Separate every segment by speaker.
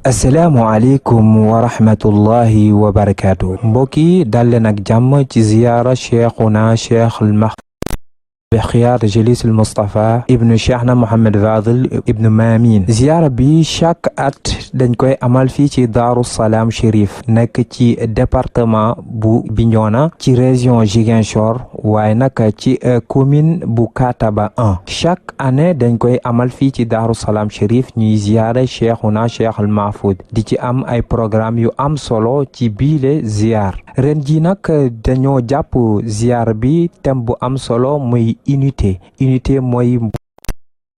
Speaker 1: asalaamualeykum wa rahmatullahi wa barakaatu mbokk yi dal leen ak jàmm ci ziyaara cheikhuna cheikh al بخيار جليس المصطفى ابن شيخنا محمد فاضل ابن مامين ziyaara bi chaque at dañ koy amal fii ci Daaru Salaam Chérif nekk ci département bu Bignona ci région Ziguinchor waaye nag ci commune bu Kataba 1 chaque année dañ koy amal fii ci Daaru Salaam Chérif ñuy ziyaara cheikhuna cheikh al mahfoud di ci am ay programme yu am solo ci biile ziyaar ren ji nag dañoo jàpp ziyaar bi thème bu am solo muy unité mooy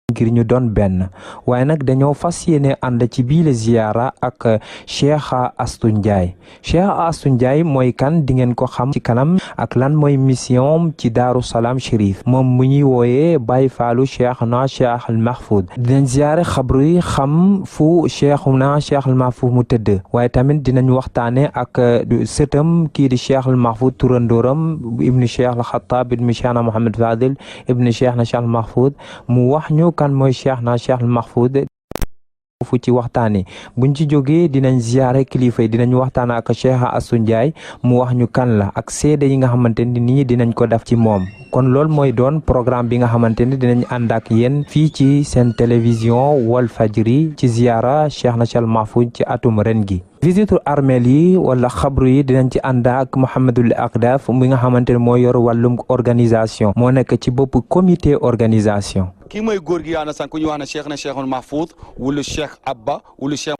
Speaker 1: ngir ñu doon benn waaye nag dañoo fas yéene ànd ci biile ziyaara ak Cheikh Astou Ndiaye Cheikh Astou Ndiaye mooy kan di ngeen ko xam ci kanam ak lan mooy mission ci Daaru Salaam Chérif moom mu ñuy wooyee Baye Fallou Cheikhna Cheikh al Mahfoud dinañ ziyaare xabru yi xam fu Cheikhna Cheikh al Mahfoud mu tëdd waaye tamit dinañ waxtaane ak sëtam kii di Cheikh al Mahfoud turandooram ibnu Cheikh al Khattab ibnu Cheikhna Mohamed Fadil ibnu Cheikhna Cheikh al Mahfoud mu wax ñu kan mooy Cheikhna Cheikh al Mahfoud fu ci waxtaane buñ ci jógee dinañ ziyaare kilifa yi dinañ waxtaan ak Cheikh Astou Ndiaye mu wax ñu kan la ak seede yi nga xamante ni nii dinañ ko def ci moom kon loolu mooy doon programme bi nga xamante ni dinañ ànd ak yéen fii ci seen télévision Walfadjri ci ziyaara Cheikhna Cheikh al Mahfoud ci atum ren gi visite armeel yi wala xabru yi dinañ ci ànd ak Mouhamadul Akdaf mi nga xamante ne moo yor wàllum organisation moo nekk ci bopp comité organisation
Speaker 2: kii mooy góor gi yaana san ku ñu wax ne Cheikhna Cheikhul Mahfoud wala Cheikh Abba wala Cheikh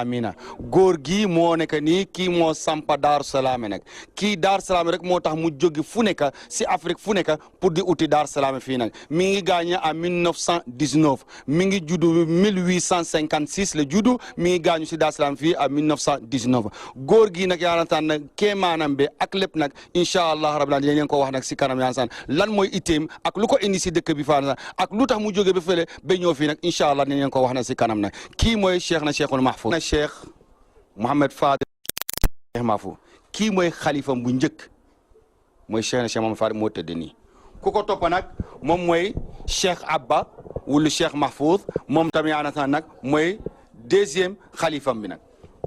Speaker 2: Amina góor gi moo nekk nii kii moo sampa Daaru Salaam nag kii Daaru Salaam rek moo tax mu jóge fu nekk si Afrique fu nekk pour di uti Daaru Salaam fii nag mi ngi gaañe en 1919 mi ngi juddu 1856 la juddu mi ngi gaañu si Daaru Salaam fii en 1919 góor gi nag yaa naan nag kéemaanam bi ak lépp nag incha allah rabbi dinañ leen ko wax nag si kanam yaa naan lan mooy itteem ak lu ko indi si dëkk bi faa ak lu tax mu jóge ba fële ba ñëw fii nag incha allah dinañ leen ko wax nag si kanam nag kii mooy Cheikhna Cheikhul Mahfoud Cheikh Mohamed Fadil Cheikh Mahfoud kii mooy xalifam bu njëkk mooy Cheikhna Cheikh Mohamed Fadil moo tëdd nii ku ko topp nag moom mooy Cheikh Abba wala Cheikh Mahfoud moom tamit yaanasaan nag mooy deuxième xalifam bi nag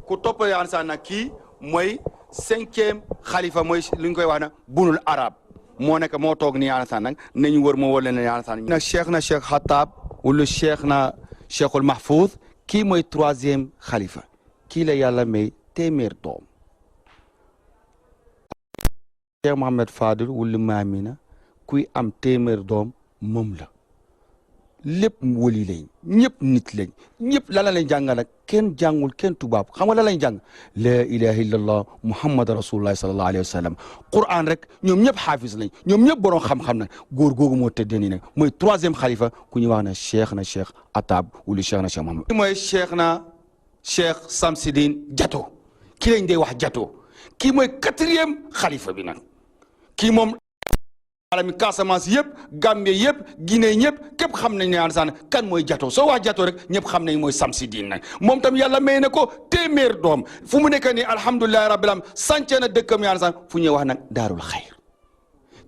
Speaker 2: ku topp yaanasaan nag kii mooy cinquième xalifa mooy li ñu koy wax nag bunul arab moo nekk moo toog ni yaanasaan nag nañu wër moo wër leen yaanasaan nag Cheikhna Cheikh Khattab wala Cheikhna Cheikhul Mahfoud kii mooy troisième xalifa kii la yàlla may téeméer doom Cheikh Mohamed Fadil wala Maamina kuy am téeméer doom moom la lépp wali lañ ñëpp nit lañ ñëpp la lañ jàngal nag kenn jàngul kenn tubaab xam nga la lañ jàng la ilaha illallah muhammad rasulullah sallallahu alayhi wa sallam quran rek ñoom ñëpp xaafis lañ ñoom ñëpp borom xam-xam nag góor googu moo tëddee nii nag mooy troisième xalifa ku ñu wax ne Cheikhna Cheikh Atab wala Cheikhna Cheikh Mohamed mooy Cheikhna Cheikh Samsidine Jato ki lañ dee wax Jato kii mooy quatrième xalifa bi nag kii moom alami Casamance yëpp Gambie yëpp Guinée ñëpp képp xam nañ ne ansaan kan mooy Jato soo wax Jato rek ñëpp xam nañ mooy Samsidine nag moom tam yàlla may na ko téeméer doom fu mu nekk nii alhamdulilahi rabbil alamin sànce na dëkkam yaa ansaan fu ñuy wax nag daarul xayr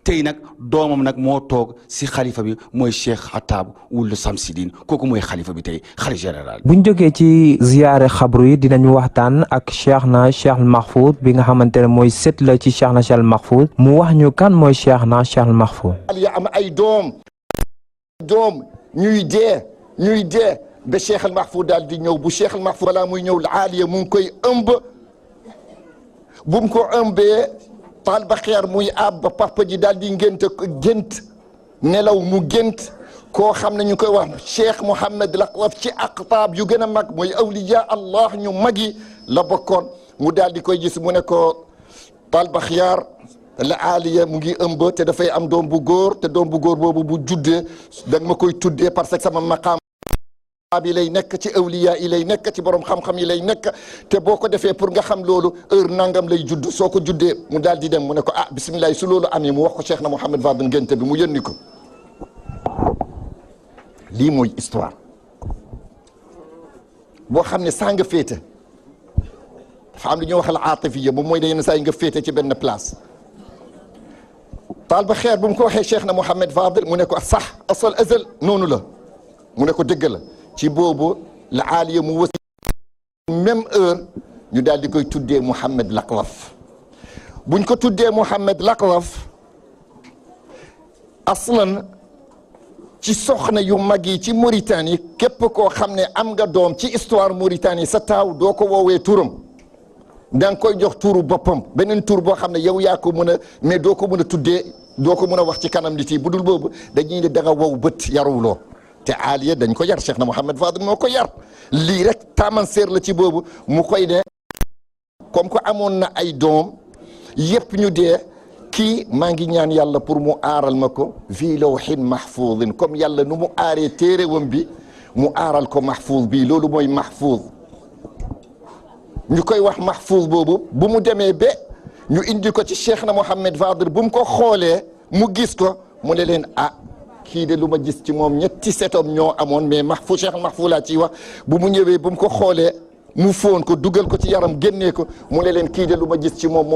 Speaker 2: tey nag doomam nag moo toog si xalifa bi mooy Cheikh Atab wula Samsidine kooku mooy xalifa bi tey xalifa général
Speaker 1: buñ jógee ci ziyaare xabru yi dinañu waxtaan ak Cheikhna Cheikh al Mahfoud bi nga xamante ne mooy sët la ci Cheikhna Cheikh al Mahfoud mu wax ñu kan mooy Cheikhna Cheikh al Mahfoud
Speaker 3: ya am ay doom ñuy dee ba Cheikh al Mahfoud daal di ñëw bu Cheikh al Mahfoud balaa muy ñëw aaliya mu ngi koy ëmb bu mu ko ëmbee Taal ba xeer muy ab ba papa ji daal di gént nelaw mu gént koo xam ne ñu koy wax Cheikh Mohamed Laqwaf ci aqtaab yu gën a mag mooy awliya Allah ñu magi la bokkoon mu daal di koy gis mu ne ko Taal ba xeer la aaliya mu ngi ëmb te dafay am doom bu góor te doom bu góor boobu bu juddee da nga ma koy tuddee parce que sama maqaam bi lay nekk ci awliya yi lay nekk ci borom xam-xam yi lay nekk te boo ko defee pour nga xam loolu heure nangam lay judd soo ko juddee mu daal di dem mu ne ko ah bisimilah su loolu amee mu wax ko Cheikhna Mohamed Fadil ngénte bi mu yónni ko lii mooy histoire boo xam ne saa nga féete dafa am lu ñuy wax al aatifiya moom mooy da yenn saa yi nga féete ci benn place taal ba xeer bu mu ko waxee Cheikhna Mohamed Fadil mu ne ko sax asal azal noonu la mu ne ko dëgg la ci boobu la aaliya mu wasi même heure ñu daal di koy tuddee Mouhamed Laklaf buñ ko tuddee Mouhamed Laklaf aslan ci soxna yu mag yi ci Mauritanie képp koo xam ne am nga doom ci histoire Mauritanie sa taaw doo ko woowee turam da nga koy jox turu boppam beneen tur boo xam ne yow yaa ko mën a mais doo ko mën a tuddee doo ko mën a wax ci kanam nit yi bu dul boobu dañuy ne da nga wow bët yaruwuloo te Aliya dañ ko yar Cheikh na Mouhamed Fadel moo ko yar lii rek taamanseer la ci boobu mu koy ne comme que amoon na ay doom yëpp ñu dee kii maa ngi ñaan yàlla pour mu aaral ma ko fii lawhin mahfuudin comme yàlla nu mu aaree téerewam bi mu aaral ko mahfuuz bii loolu mooy mahfuuz ñu koy wax mahfuuz boobu bu mu demee ba ñu indi ko ci Cheikh na Mouhamed Fadel bu mu ko xoolee mu gis ko mu ne leen ah kii de lu ma gis ci moom ñetti setom ñoo amoon mais mahfuuz Cheikh mahfuuz laa ciy wax bu mu ñëwee bu mu ko xoolee mu foon ko dugal ko ci yaram génnee ko mu ne leen kii de lu ma gis ci moom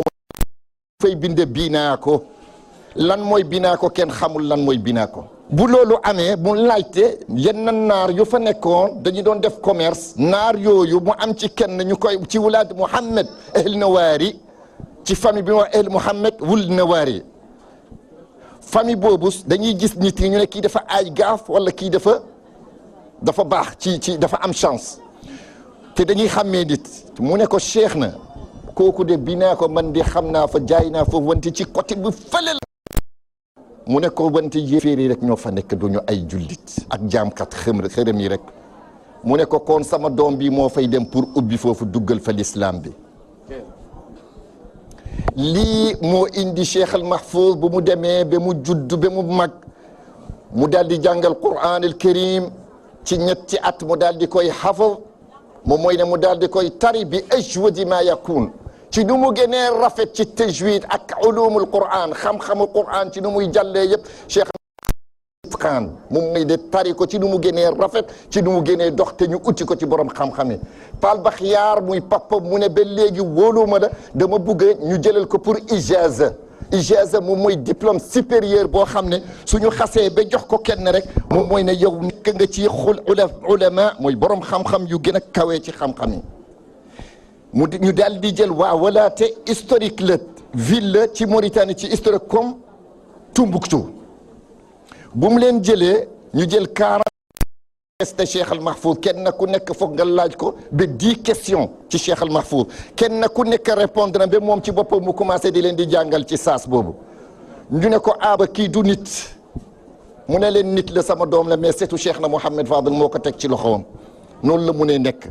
Speaker 3: fay binde binaa ko lan mooy binaa ko kenn xamul lan mooy binaa ko bu loolu amee mu laajte yenn naar yu fa nekkoon dañu doon def commerce naar yooyu mu am ci kenn ñu koy ci wulaad Mouhamed El Nawaari ci famille bi wax El Mouhamed wul Nawaari famille boobu dañuy gis nit ñi ñu ne kii dafa aay gaaf wala kii dafa baax ci dafa am chance te dañuy xàmmee nit mu ne ko Cheikh na kooku de binaa ko man de xam naa fa jaay naa fa wante ci côté bu fële la mu ne ko wante yéeféeri rek ñoo fa nekk duñu ay jullit ak jaamkat xërëm yi rek mu ne ko kon sama doom bi moo fay dem pour ubbi foofu duggal fa l'islam bi lii moo indi Cheikh al Mahfouz bu mu demee ba mu judd ba mu mag mu daal di jàngal Qur'an al Karim ci ñetti at mu daal di koy xafal moom mooy ne mu daal di koy tari bi ajwadi ma yakun ci nu mu gënee rafet ci tajwid ak ulumul Qur'an xam-xamu Qur'an ci nu muy jàllee yëpp Cheikh Itqaan moom mooy de tari ko ci nu mu gënee rafet ci nu mu gënee dox te ñu uti ko ci borom xam-xam yi Paal Bakhyaar muy papa mu ne ba léegi wóoluma la dama bëgg ñu jëlal ko pour ijaza ijaza moom mooy diplôme supérieur boo xam ne suñu xasee ba jox ko kenn rek moom mooy ne yow nekk nga ci ulama mooy borom xam-xam yu gën a kawee ci xam-xam yi mu ñu daal di jël waa wala te historique la ville la ci Mauritanie ci historique comme Tombouctou bu mu leen jëlee ñu jël 40 questions Cheikh al Mahfouz kenn ku nekk foog nga laaj ko ba 10 questions ci Cheikh al Mahfouz kenn ku nekk répondre na ba moom ci boppam mu commencé di leen di jàngal ci saas boobu ñu ne ko aaba kii du nit mu ne leen nit la sama doom la mais seetu Cheikh na Mouhamed Fadel moo ko teg ci loxoom noonu la mu ne nekk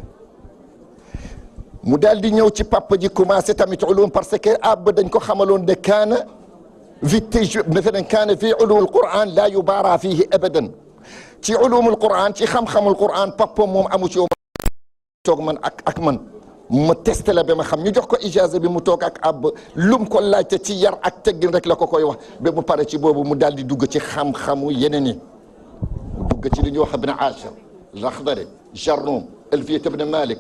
Speaker 3: mu daal di ñëw ci papa ji commencé tamit ulum parce que aaba dañ ko xamaloon ne kaana fi tajwid mathalan kaana fi ulumul Qur'an la yubaara fihi abadan ci ulumul Qur'an ci xam-xamul Qur'an papa moom amu ci yow toog man ak man ma testé la ba ma xam ñu jox ko ijaza bi mu toog ak ab lum ko laajte ci yar ak teggin rek la ko koy wax ba mu pare ci boobu mu daal di dugg ci xam-xamu yeneen yi mu dugg ci li ñuy wax ibn Ashir Laxdari Jarnum Alfiyat ibn Malik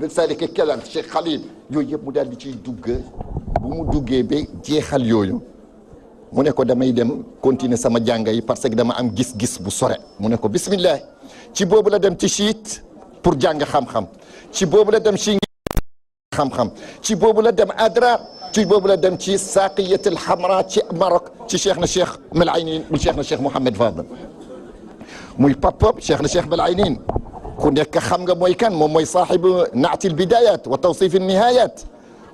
Speaker 3: Salika Kelal Cheikh Khalil yooyu yëpp mu daal di ciy dugg bu mu duggee ba jeexal yooyu mu ne ko damay dem continuer sama jàng yi parce que dama am gis-gis bu sore mu ne ko bismillah ci boobu la dem ci chiite pour jàng xam-xam ci boobu la dem ci xam-xam ci boobu la dem Adrar ci boobu la dem ci Saqiyat al Hamra ci Maroc ci Cheikh na Cheikh Malaynin bu Cheikh na Cheikh Mouhamed Fadel muy papa Cheikh na Cheikh Malaynin ku nekk xam nga mooy kan moom mooy saaxibu naati al bidayat wa tawsif al nihayat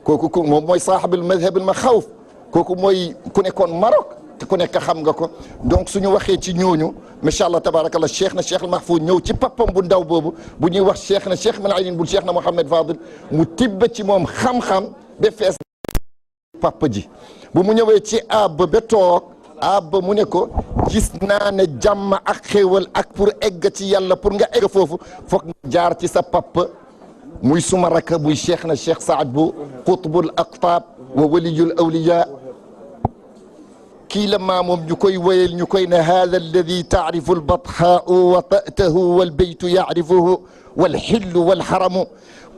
Speaker 3: kooku moom mooy saaxibu al madhab al maxawf kooku mooy ku nekkoon Maroc te ku nekk xam nga ko donc suñu waxee ci ñooñu macha allah tabarakallah Cheikh na Cheikh al Mahfouz ñëw ci papam bu ndaw boobu bu ñuy wax Cheikh na Cheikh Malaynin bu Cheikh na Mouhamed Fadel mu tibb ci moom xam-xam ba fees papa ji bu mu ñëwee ci ab ba toog ab mu ne ko gis naa ne jàmm ak xéewal ak pour egg ci yàlla pour nga egg foofu foog nga jaar ci sa papa muy suma rakk muy Cheikh na Cheikh Saad bu qutbul aqtab wa waliyul awliya kii la maamoom ñu koy wéyal ñu koy ne hada alladi taarifu albathaau wa ta'tahu walbaytu yaarifuhu walxillu walxaramu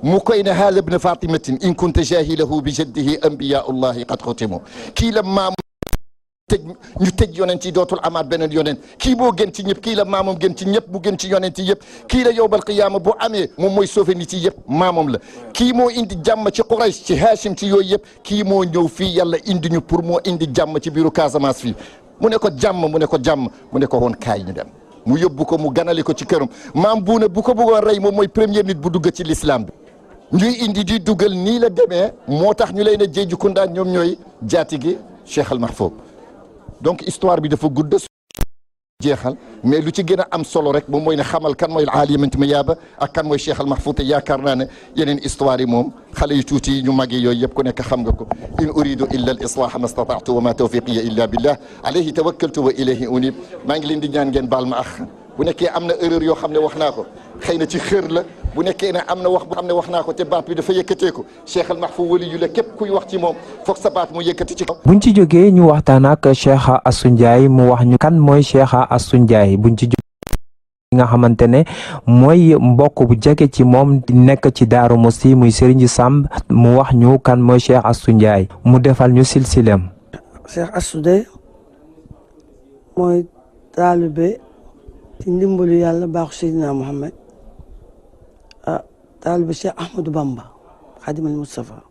Speaker 3: mu koy ne hada ibn fatimatin in kunta jahilahu bi jaddihi anbiyau llahi qad xutimu kii la maamoom ñu tëj yonent yi dootul amaat beneen yonent kii moo gën ci ñëpp kii la maamam gën ci ñëpp bu gën ci yonent yi yëpp kii la yowbal qiyaama bu amee moom mooy sauver nit yi yëpp maamam la kii moo indi jàmm ci Quraysh ci Hachim ci yooyu yëpp kii moo ñëw fii yàlla indi ñu pour moo indi jàmm ci biiru Casamance fii mu ne ko jàmm mu ne ko jàmm mu ne ko woon kaay ñu dem mu yóbbu ko mu ganali ko ci këram maam buuna bu ko bëggoon rey moom mooy premier nit bu dugg ci l'islam bi ñuy indi di dugal nii la demee moo tax ñu leen a jéeju kundaan ñoom ñooy jaatigi Cheikh Al Mahfouz donc histoire bi dafa gudd jeexal mais lu ci gën a am solo rek moom mooy ne xamal kan mooy aalimanti ma yaaba ak kan mooy Cheikh Al Mahfouz te yaakaar naa ne yeneen histoire yi moom xale yu tuuti yi ñu màggee yooyu yëpp ku nekk xam nga ko in uridu illa al islaha ma stata'tu wa ma tawfiqiya illa billah alayhi tawakkaltu wa ilayhi unib maa ngi leen di ñaan ngeen baal ma ax bu nekkee am na erreur yoo xam ne wax naa ko xëy na ci xër la bu nekkee ne am na wax bu xam ne wax naa ko te baat bi dafa yëkkateeku Cheikh Al Mahfouz wali yu la képp kuy wax ci moom foog sa baat mu yëkkati ci kaw.
Speaker 1: buñ ci jógee ñu waxtaan ak Cheikh Assou Ndiaye mu wax ñu kan mooy Cheikh Assou Ndiaye buñ ci jógee nga xamante ne mooy mbokk bu jege ci moom nekk ci Daaru Musti muy Serigne Samb mu wax ñu kan mooy Cheikh Assou Ndiaye mu defal ñu silsilem.
Speaker 4: Cheikh Assou de mooy taalibe ci ndimbalu yàlla baaxu Seydina Muhammad taalibe Cheikh Ahmadou Bamba Xaadimal Mustafa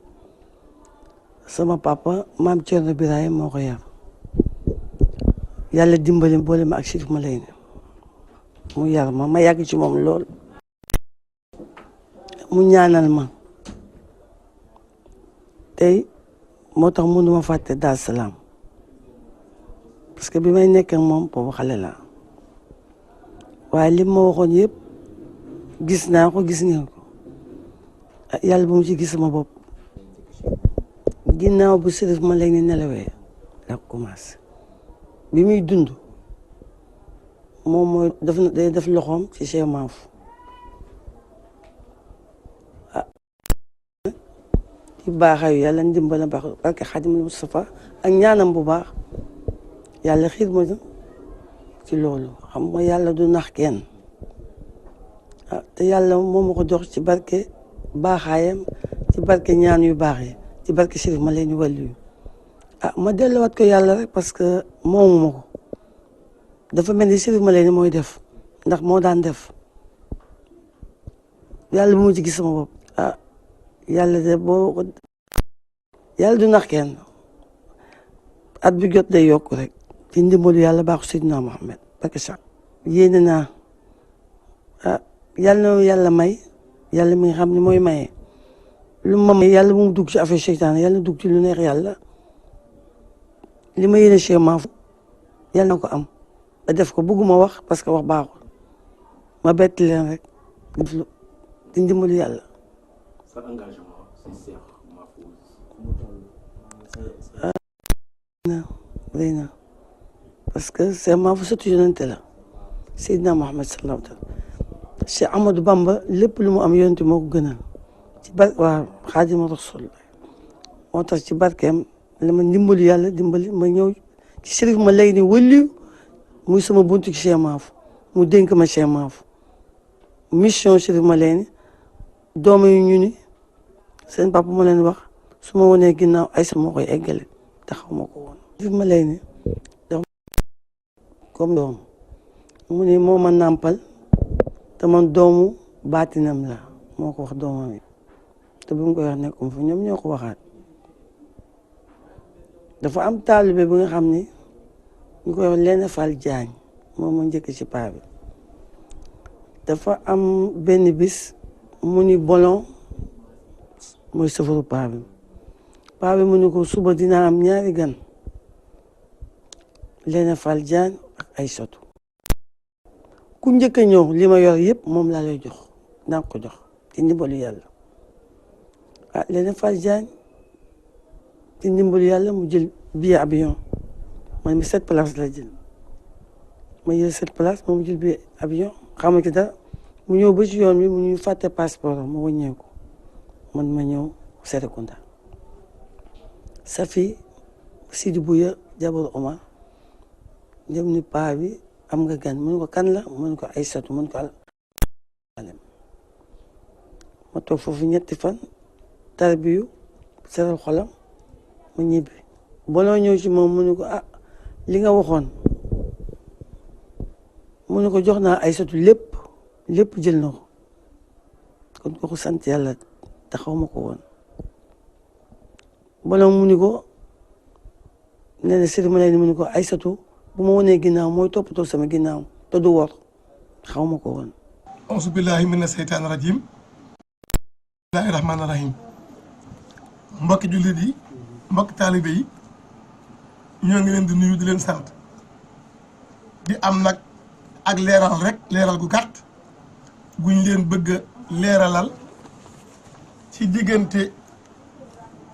Speaker 4: sama papa maam Thierno Birahim moo ko yar yàlla dimbali boole ma ak Chérif Malayni mu yar ma yàgg ci moom lool mu ñaanal ma tey moo tax mënuma fàtte Dar Salaam parce que bi may nekk ak moom boobu xale la waaye li ma waxoon yëpp gis naa ko gis ngeen ko yàlla bu mu ci gis sama bopp ginnaaw bu Chérif Malayni nelawee la commencé bi muy dund moom mooy day def loxoom ci Cheikh Mahfouz ci baaxayu yàlla ndimbala baax barke Xaadimal Mustafa ak ñaanam bu baax yàlla xiir ma ci loolu xam nga yàlla du nax kenn te yàlla moo ma ko jox ci barke baaxaayam ci barke ñaan yu baax yi ci barke Chérif Malayni wàllu ma delluwaat ko yàlla rek parce que moomu ma ko dafa mel ni Chérif Malayni mooy def ndax moo daan def yàlla bu mu ci gis sama bopp yàlla de boo yàlla du nax kenn at bi jot day yokk rek ci ndimbalu yàlla baaxu Seydina Muhammad barke sax yéene naa yàlla na yàlla may yàlla mi nga xam ne mooy maye lu ma may yàlla bu mu dugg ci affaire seytaane yàlla na dugg ci lu neex yàlla li ma yéene Cheikh Mahfouz yàlla na ko am ba def ko bëgguma wax parce que wax baaxul ma bett leen rek di ndimbalu yàlla.
Speaker 5: sa engagement si Cheikh Mahfouz
Speaker 4: rëy na parce que Cheikh Mahfouz surtout yonente la Seydina Muhammad sallallahu alayhi wa sallam Cheikh Ahmadou Bamba lépp lu mu am yonente moo ko gënal ci waa Xaadimu Rasul moo tax ci barkeem la ma ndimbalu yàlla dimbali ma ñëw ci Chérif Malayni wëlliw muy sama buntu ci Cheikh Mahfouz mu dénk ma Cheikh Mahfouz mission Chérif Malayni doom yu ñu ni seen papa moo leen wax su ma wonee ginnaaw ay sa moo koy eggale te xaw ma ko woon Chérif Malayni dafa comme doom mu ne moo ma nàmpal te man doomu baatinam la moo ko wax doomam yi te bu mu koy wax nekkum fa ñoom ñoo ko waxaat dafa am taalibe bi nga xam ni ñu koy wax Léna Fall Diagne moom moo njëkk ci paa bi dafa am benn bis mu ni bolon mooy safaru paa bi mu ni ko suba dinaa am ñaari gan Léna Fall Diagne ak Aïssatou ku njëkk a ñëw li ma yor yëpp moom laa lay jox naa ko jox ci ndimbalu yàlla Léna Fall Diagne ci ndimbalu yàlla mu jël billet avion man mi 7 places la jël ma jël 7 places moom mu jël billet avion xamu ci dara mu ñëw ba ci yoon bi mu ñu fàtte passeport ma wàññeeku man ma ñëw Serekunda Safi Sidi Bouya jabaru Omar ñëw ni paa bi am nga gan mu ne ko kan la mu ne ko Aïssatou mu ne ko ma toog foofu ñetti fan tarbiyu seral xolam mu ñibbi boloo ñëw ci moom mu ne ko li nga waxoon mu ne ko jox naa Aysatu lépp jël na ko kon kooku sant yàlla taxaw ma ko woon bala mu ni ko nee na cérémonie mu ni ko Aysatu bu ma wonee ginnaaw mooy toppatoo sama ginnaaw te du wor xaw ma ko woon.
Speaker 6: auzu billahi mina seytaani rajim bismillahi rahmaani rahim mbokki jullit yi mbokki taalibe yi ñoo ngi leen di nuyu di leen sant di am nag ak leeral rek leeral gu gàtt guñ leen bëgg a leeralal ci diggante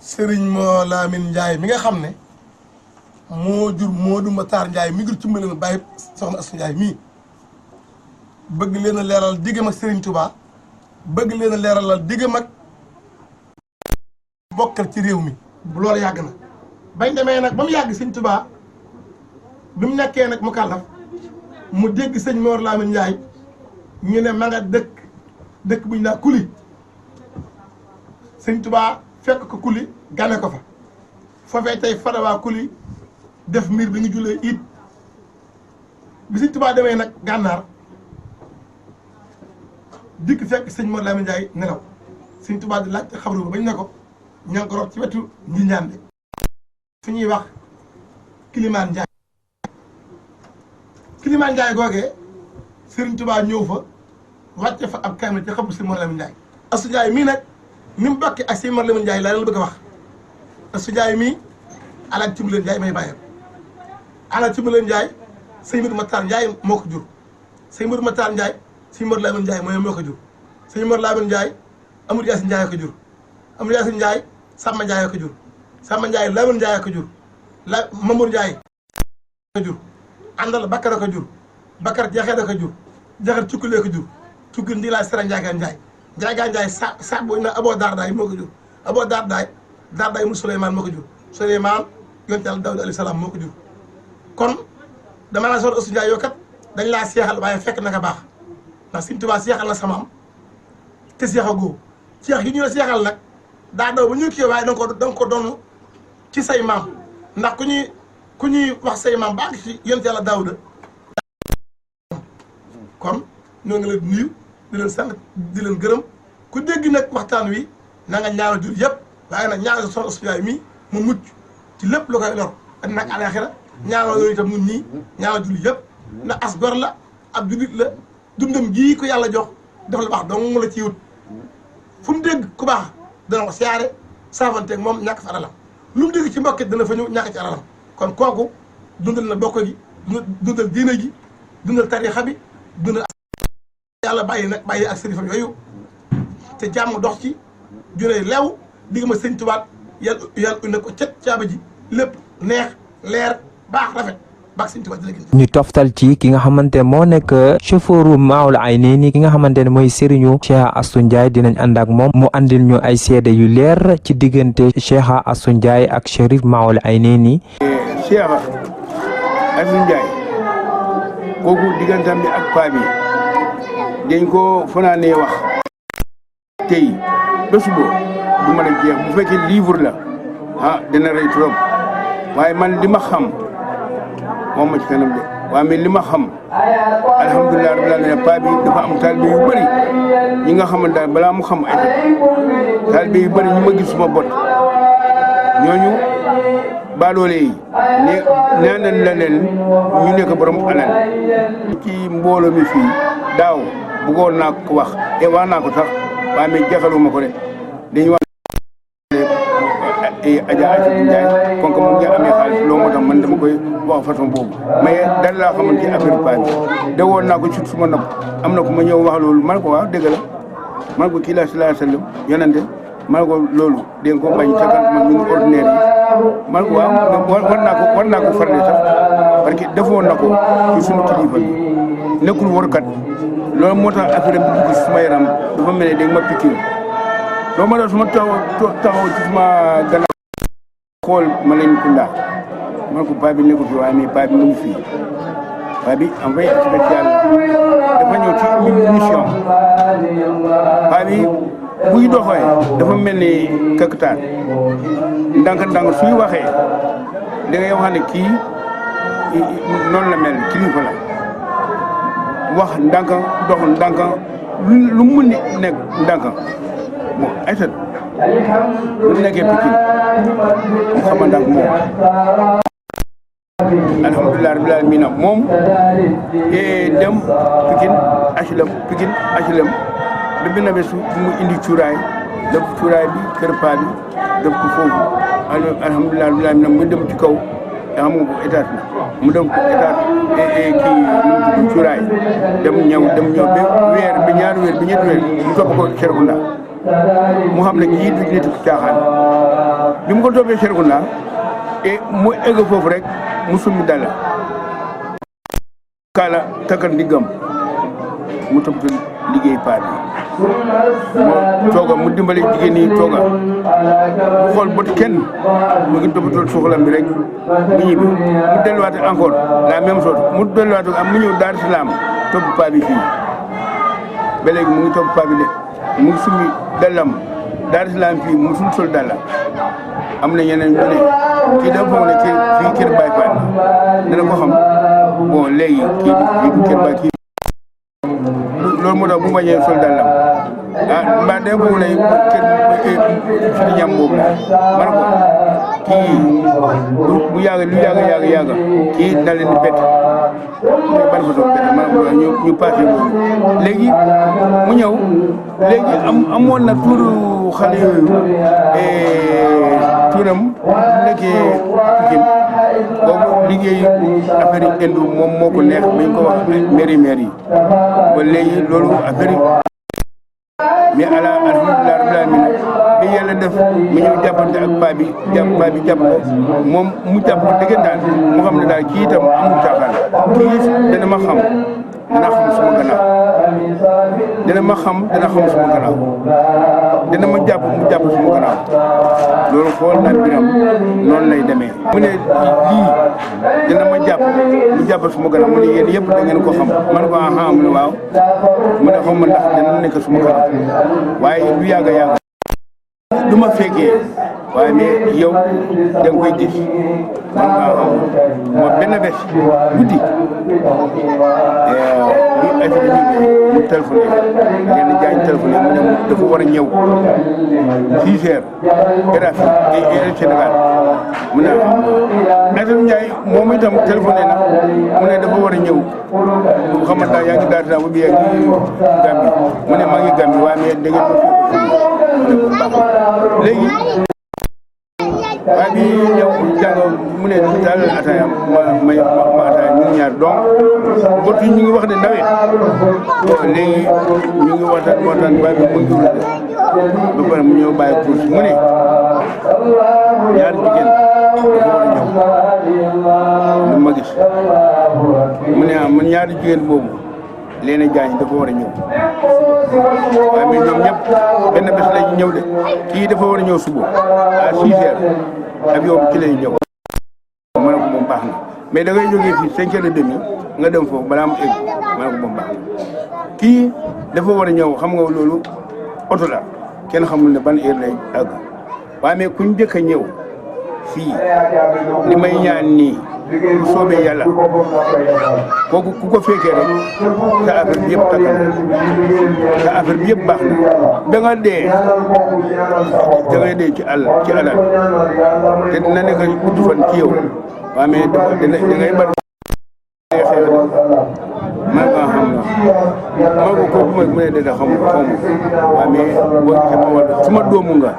Speaker 6: Serigne Mor Lamine Ndiaye mi nga xam ne moo jur Modou Matar Ndiaye mi jur ci mbaleen bàyyi soxna Astou Ndiaye mii bëgg leen a leeral diggam ak Serigne Touba bëgg leen a leeralal diggam ak bokkal ci réew mi loolu yàgg na bañ demee nag ba mu yàgg Serigne Touba bi mu nekkee nag mu kàllaf mu dégg sëñ Mor Lamine Ndiaye ñu ne ma nga dëkk bu ñu naan Kuli Serigne Touba fekk ko Kuli gane ko fa foofee tey fadawaa Kuli def mbir bi ñu jullee it bi Serigne Touba demee nag gànnaar dikk fekk sëñ Mor Lamine Ndiaye nelaw Serigne Touba di laaj xabru ba bañ ne ko ña ngi ko rob ci wetu Njinjaan fu ñuy wax Kilimaan Ndiaye Kilimaan Ndiaye googee Serigne Touba ñëw fa wàcce fa ab kaamil ci xabru sëñ Mor Lamine Ndiaye. Astou Ndiaye mii nag ni mu bokkee ak sëñ Mor Lamine Ndiaye laa leen bëgg a wax Astou Ndiaye mii Alaaji Cumbuleen Ndiaye may bàyyam Alaaji Cumbuleen Ndiaye sëñ Modou Matar Ndiaye moo ko jur sëñ Modou Matar Ndiaye sëñ Mor Lamine Ndiaye moo ko jur sëñ Mor Lamine Ndiaye Amadou Yacine Ndiaye ko jur Amadou Yacine Ndiaye Samba Ndiaye ko jur Samba Ndiaye Lamine Ndiaye ko jur Mamour Ndiaye ko jur àndal Bakar ko jur Bakar Jaxeer ko jur Jaxeer Cukkulee ko jur Cukkul ndi laa Sera Ndiagaan Ndiaye sa boo na Abo Dardaay moo ko jur Abo Dardaay mu Souleymane moo ko jur Souleymane yonent Yàlla Daawuda alayhi salaam moo ko jur kon dama la soxla Astou Ndiaye yow kat dañ laa seexal waaye fekk naka baax ndax Sëñ Tuubaa seexal na sama am te seexagoo seex yi ñu la seexal nag daa daw ba ñu kii waaye danga ko doon ci say maam ndax ku ñuy wax say maam baax ci yonent Yàlla Daawuda kon ñoo ngi leen di nuyu di leen sant di leen gërëm ku dégg nag waxtaan wi na nga ñaanal jur yëpp waaye nag ñaanal soxna Astou Ndiaye mii mu mucc ci lépp lu koy lor ak nag alaxira ñaanal yooyu itam ñun ñii ñaanal jur yëpp ndax as gor la ab jullit la dundam gii ko yàlla jox def la baax dong mu la ciy wut fu mu dégg ku baax dana ko siyaare saafanteeg moom ñàkk fa alalam lu mu dégg ci mbokk dana fa ñëw ñàkk ci alalam kon kooku dundal na bokk gi dundal diine gi dundal tariixa bi dundal yàlla bàyyi ak sërifam yooyu te jàmm dox ci juree leew digg ma sëñ tubaat yàlla une ko cet caaba ji lépp neex leer baax rafet baax sëñ tubaat
Speaker 1: ñu toftal ci ki nga xamante moo nekk chauffeuru Maoul Aynayni ki nga xamante ne mooy Serigne Cheikh Astou Ndiaye dinañ ànd ak moom mu andil ñu ay seede yu leer ci diggante Cheikh Astou Ndiaye ak Chérif Maoul Aynayni.
Speaker 7: Cheikh Astou Ndiaye kooku diggantam bi ak paa bi dañ ko fanaanee wax tey ba suba du mën a jeex bu fekkee livre la dina rëy trop waaye man li ma xam moom ma ci kanam de waaye mais li ma xam alhamdulilah rabbil alamin paa bi dafa am taalibe yu bëri ñi nga xamante ne balaa mu xam ay taalibe yu bëri ñu ma gis suma bot ñooñu baadoole yi nee nañ la leen ñu nekk borom alal ci mbooloo mi fii daaw bëggoon naa ko wax te wax naa ko sax waaye mais jaxaluma ko de dañuy wax Adja Aïssatou Ndiaye kon mu ngi amee xaalis loolu moo tax man dama koy wax façon boobu mais dara laa xamante ci affaire paa bi de woon naa ko ci suma nopp am na ku ma ñëw wax loolu man ko waaw dëgg la man ko kii laa sallallahu alayhi wa sallam yonente man ko loolu dégg ko bañ ca kan man ñu ngi ordinaire yi man ko waaw war naa ko farle sax parce que defoon na ko ci suñu kilifa bi nekkul warkat loolu moo tax affaire bi dugg suma yaram dafa mel ne dégg ma piqûre loolu moo tax suma taxaw ci suma gannaaw xool ma leen Kounda man ko paa bi nekku fi waaye mais paa bi mu ngi fii paa bi envoyé spécial dafa ñëw ci mission paa bi buy doxee dafa mel ni kaktaan ndànk suy waxee da ngay wax ne kii noonu la mel kilifa la wax ndànka dox ndànka lu mu mun nekk ndànka bon Aïssat lu nekkee Pikine mu xama ndànk moom alhamdulilah rabbil alamin moom dem Pikine HLM da benn bés mu indi cuuraay def cuuraay bi kër paa bi def ko foofu alhamdulilah rabbil alamin mu dem ci kaw da xam nga bu état la mu dem ko état kii cuuraay dem ñëw ba weer ba ñaari weer ba ñetti weer mu topp ko Serekunda mu xam ne kii du nit caaxaan bi mu ko toppee Serekunda mu egg foofu rek mu summi dala kaala takkal ndiggam mu topp liggéey paa bi mu tooga mu dimbale jigéen ñi tooga mu xool bot kenn mu ngi toppatoo soxlam bi rek mu ñibbi mu delluwaat encore la même chose mu delluwaat mu ñëw Dar Salaam topp paa bi fii ba léegi mu ngi topp paa bi de mu ngi summi dallam Dar Salaam fii mu sul sol dalla am na ñeneen ñu ne kii dafa foog ne fii kër Baye Fall dana ko xam bon léegi kii kër Baye kii loolu moo tax bu ma ñëwee sol dàllam mbaa day foog ne kër fi ñam boobu man ko kii bu yàgg lu yàgg kii dina leen di bett mais ban fa doon bett man ko ñu passé loolu léegi mu ñëw léegi amoon na tuuru xale yooyu tuuram nekkee Pikine boobu liggéey affaire yi indu moom moo ko neex bañ ko wax mairie yi ba léegi loolu affaire yi mais alhamdulilah rabbil alamin bi yàlla def mu ñëw jàppante ak paa bi jàpp ko moom mu jàpp ko dëggantaan mu xam ne daal kii itam amul caaxaan kii dana ma xam dana xam suma gannaaw dana ma xam dana xam suma gannaaw dana ma jàpp mu jàpp suma gannaaw loolu xool naa biram noonu lay demee mu ne lii dana ma jàpp mu jàpp suma gannaaw mu ne yéen yëpp da ngeen ko xam man ko aha mu ne waaw mu ne xaw ma ndax dana nekk suma gannaaw waaye lu yàgg du ma fekkee waaye mais yow da nga koy gis man maa xam ma benn bés guddi bi Aïssata mu téléphoné ngeen jaay téléphoné mu ne dafa war a ñëw 6 heures RFI et Sénégal mu ne Aïssata Ndiaye moom itam téléphoné na mu ne dafa war a ñëw bu xamante yaa ngi Dar Salaam bu bi yaa ngi Gambie mu ne maa ngi Gambie waaye mais da ngeen léegi waaye bi ñëw jàng mu ne daal ataaya ma ataaya ñun ñaar donc bot yi ñu ngi wax ne nawet léegi ñu ngi waxtaan waaye bi mu ngi wul ba pare mu ñëw bàyyi course mu ne ñaar jigéen dafa war a ñëw lu ma gis mu ne man ñaari jigéen boobu Léna Diagne dafa war a ñëw waaye mais ñoom ñëpp benn bés la ñu ñëw de kii dafa war a ñëw suba à 6 heures avion bi ci lay ñëw ma ne ko moom baax na mais da ngay jógee fii 5 heures et demi nga dem foofu balaa mu egg ma ne ko moom baax na kii dafa war a ñëw xam nga loolu oto la kenn xamul ne ban heure lay àgg waaye mais kuñ njëkk a ñëw fii li may ñaan nii bu soobee yàlla kooku ku ko fekkee rek sa affaire bi yëpp takk sa affaire bi yëpp baax na da nga dee ci alal te dina nekk gudd fan ci yow waaye mais da ngay bari xeex man nga xam na maa ko kooku mu ne dada xam waaye mais boo gisee ma wax suma doomu nga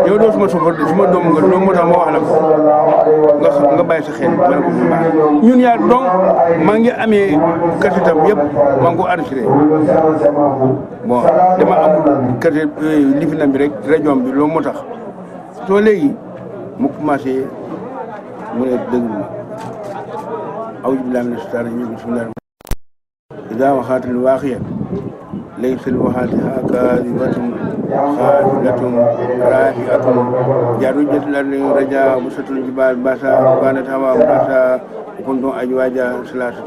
Speaker 7: yow doo suma supporté suma doomu nga loolu moo tax ma wax la ko nga bàyyi sa xel ma ne ko bu baax ñun ñaar donc maa ngi amee kasetam yëpp maa ngi ko enregistré bon dama amul kaset lifinam bi rek rajo bi loolu moo tax soo léegi mu commencé mu ne dëgg ma أعوذ بالله من الشيطان الرجيم بسم الله الرحمن الرحيم إذا وقعت الواقعة ليس لوقعتها كاذبة خافضة رافعة جرجت الأرض رجاء بسط الجبال باسا وكانت هواء باسا وكنتم أزواجا ثلاثة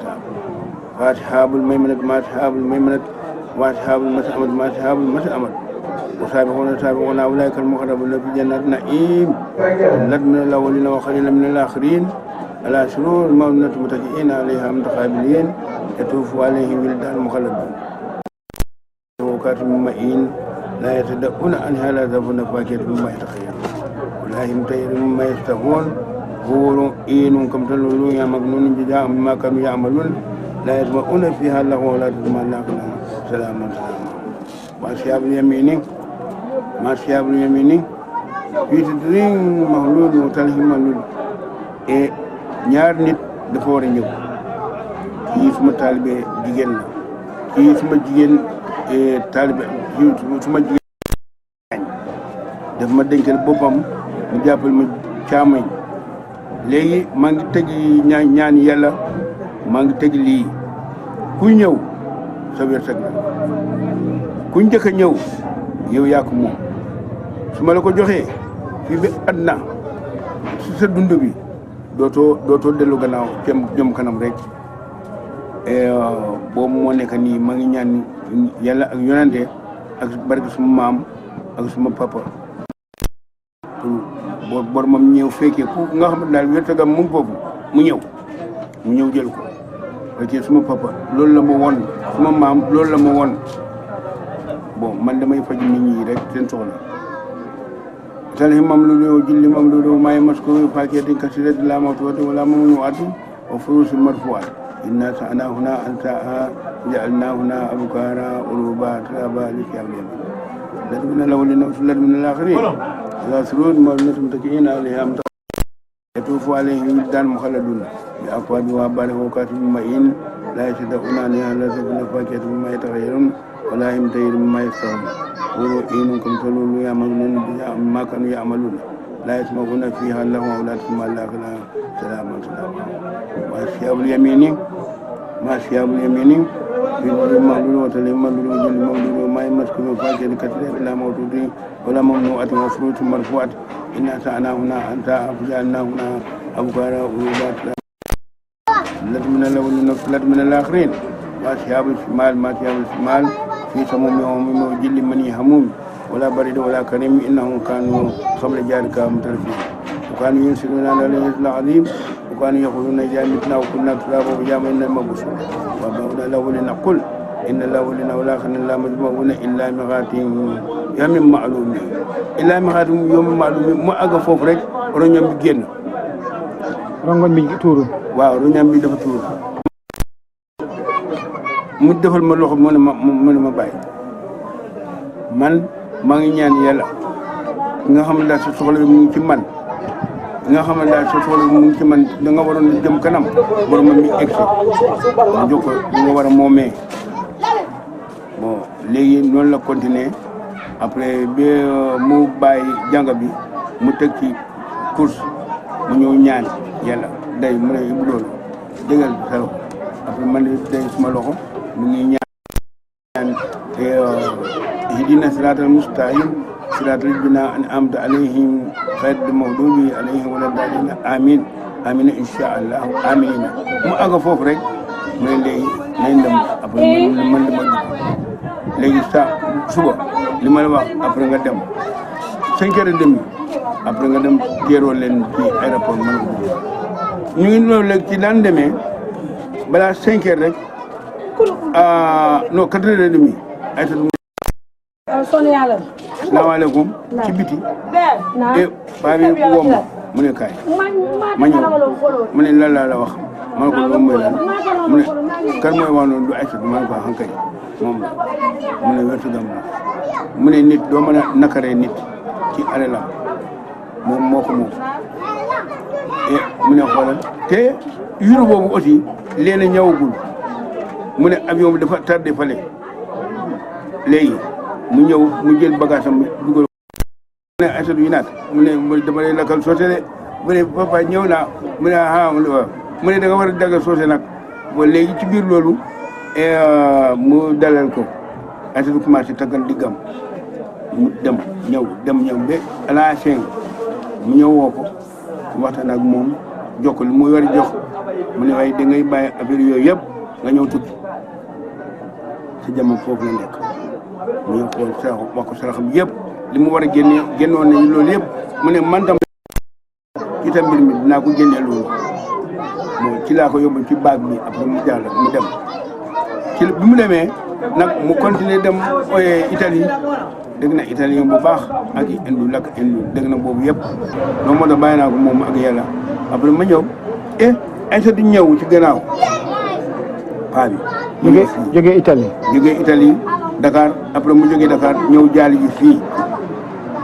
Speaker 7: فأصحاب الميمنة ما أصحاب الميمنة وأصحاب المشأمة ما أصحاب المشأمة وسابقون أولئك المقربون في جنات النعيم من الأولين وقليلا من الآخرين على سرور موضونة متكئين عليها متقابلين يطوف عليهم ولدان مخلدون وكاتب مائين لا يتدؤون عنها لا ذهبون فاكهة مما يتخيرون ولا هم طير مما يستهون غور إين كم تلولون يا مجنون جزاء مما كانوا يعملون لا يسمعون فيها لغوا ولا تسمع لها سلاما ما أصحاب اليمين ما أصحاب اليمين في تدرين مهلول وتلهم مهلول ñaar nit dafa war a ñëw kii suma taalibe jigéen la kii suma jigéen taalibe suma jigéen daf ma dénkal boppam mu jàppal ma caamañ léegi maa ngi tëj ñaan yàlla maa ngi tëj lii ku ñëw sa wërsëg la ku njëkk a ñëw yow yaa ko moom su ma la ko joxee fii ba àddina su sa dund bi dootoo dellu gannaaw jëm kanam rek boobu moo nekk nii maa ngi ñaan yàlla ak yonante ak barke suma maam ak suma papa pour bor moom ñëw fekkee ku nga xam ne daal wértagam mu ngi foofu mu ñëw jël ko parce que suma papa loolu la ma won suma maam loolu la ma won bon man damay faj nit ñi rek seen soxla تلهم مملول جل مملول ما يمسكه فاكهة كثيرة لا موتوة ولا ممنوعة وفروس مرفوعة إنا سعنا هنا أنساء جعلنا هنا أبكارا أروبا ترابا لكيام اليمين لد من الأولين وسلد من الآخرين على سرور مبنية متكئين عليها يطوف عليهم ولدان مخلدون بأكواب وأبواب وكأس من معين لا يصدقون عنها لا تكون فاكهة مما يتغيرون ولا هم طير مما يستهون وإنكم تلولوا يعملون ما كانوا يعملون لا يسمعون فيها لغوا ولا تسمع لها سلاما وأصحاب اليمين ما أصحاب اليمين في المغلول وتلهم مغلول وجل مغلول وما يمسكوا فاكهة كثيرة لا موجود ولا ممنوعة وفروت مرفوعة إنا سعنا هنا أنساء فجعلنا هنا أبكارا وروبات لد من الأولين وفلت من الآخرين وأصحاب الشمال ما أصحاب الشمال في سموم يوم وجل من يهمون ولا برد ولا كريم إنهم كانوا قبل ذلك مترفين وكانوا ينسلون على الرزق العظيم وكانوا يقولون إذا متنا وكنا ترابا وجاما إنا مبعوثون وبعد الأولين قل إن الأولين والآخرين لا مجموعون إلا ميقات يوم معلوم إلا ميقات يوم معلوم ما أغا فوف رek roñam bi génn
Speaker 8: rongoñ bi tuuru
Speaker 7: waaw roñam bi dafa tuuru mu defal ma loxo mu ne ma bàyyi man maa ngi ñaan yàlla nga xam ne daal sa soxla bi mu ngi ci man nga xam ne daal sa soxla bi mu ngi ci man da nga waroon jëm kanam borom mi egsi ma jox ko li nga war a moomee bon léegi noonu la continuer après bi mu bàyyi jàng bi mu teg ci course mu ñëw ñaan yàlla day mu ne bu loolu dëggal sa loxo après man day suma loxo mu ngi ñaan ihdina siraatal mustaqim siraatal lazina an'amta alayhim ghayril maghdubi alayhim wala daalliin amin amin insha allah amina mu àgg foofu rek mu ne léegi nañ dem après man dama dugg léegi suba li ma la wax après nga dem 5h30 après nga dem teeroo leen ci aéroport man ko ñu ngi loolu léegi ci daan demee balaa 5h rek non 4h30 ay salaamaaleykum ci biti paa bi woo ma mu ne kaay ma ñëw mu ne lan laa la wax ma ne ko loolu mooy lan mu ne kan mooy wax noonu du ay ma ne ko xankay moom la mu ne wértu gam la mu ne nit doo mën a nakaree nit ci alalam moom moo ko moom mu ne xoolal te yuru boobu aussi leena ñëwagul mu ne avion bi dafa tardé fale léegi mu ñëw mu jël bagage am dugal mu ne Aïssatou yi naat mu ne dama lay lakkal soose de mu ne papa ñëw naa mu ne mu ne da nga war a daggal soose nag ba léegi ci biir loolu mu dalal ko Aïssatou commencé taggal diggam mu dem ñëw ba à la fin mu ñëw woo ko waxtaan ak moom jox ko li mu war a jox mu ne waaye da ngay bàyyi affaire yooyu yëpp nga ñëw tukki sa jamono foofu la nekk mu ñëw xool sarax wax ko saraxam yëpp li mu war a génnoon nañu loolu yëpp mu ne man tam ci tam mbir mi dinaa ko génnee loolu bon ci laa ko yóbbu ci baag bi après mu jàll mu dem ci bi mu demee nag mu continuer dem Italie dégg na italien bu baax ak indu lakk indu dégg na boobu yëpp loolu moo tax bàyyi naa ko moom ak yàlla après ma ñëw Aïssa di ñëw ci gannaaw paa bi
Speaker 8: jógee Italie Dakar après mu jógee Dakar ñëw jaali ji fii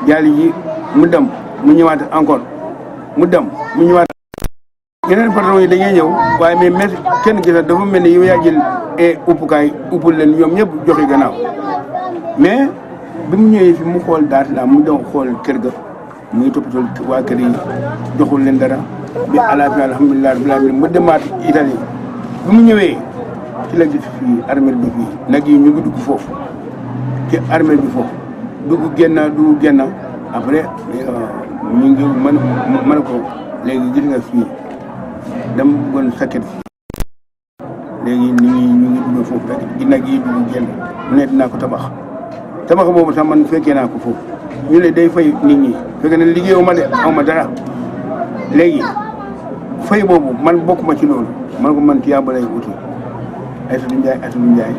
Speaker 8: jaali ji mu dem mu ñëwaat encore mu dem mu ñëwaat yeneen patron yi dañuy ñëw waaye mais mais kenn gis dafa mel ni yow yaa jël uppukaay uppul leen ñoom ñëpp joxe gannaaw mais bi mu ñëwee fi mu xool daal la mu dem xool kër ga mu ngi toppatoo waa kër yi joxul leen dara bi alaafi alhamdulilah rabbil alamin mu demaat Italie bi mu ñëwee ci la gis fii armel bi fii nag yi ñu ngi dugg foofu ci armel bi foofu dugg génn après ñu ngi mën ko léegi gis nga fii dama bëggoon sakket fii léegi ñu ngi dugg foofu rek nag yi dugg génn mu ne dinaa ko tabax boobu sax man fekkee naa ko foofu ñu ne day fay nit ñi fekk ne liggéeyu ma de aw ma dara léegi fay boobu man bokk ma ci loolu man ko man tiyaa ba lay uti Aïssatou Ndiaye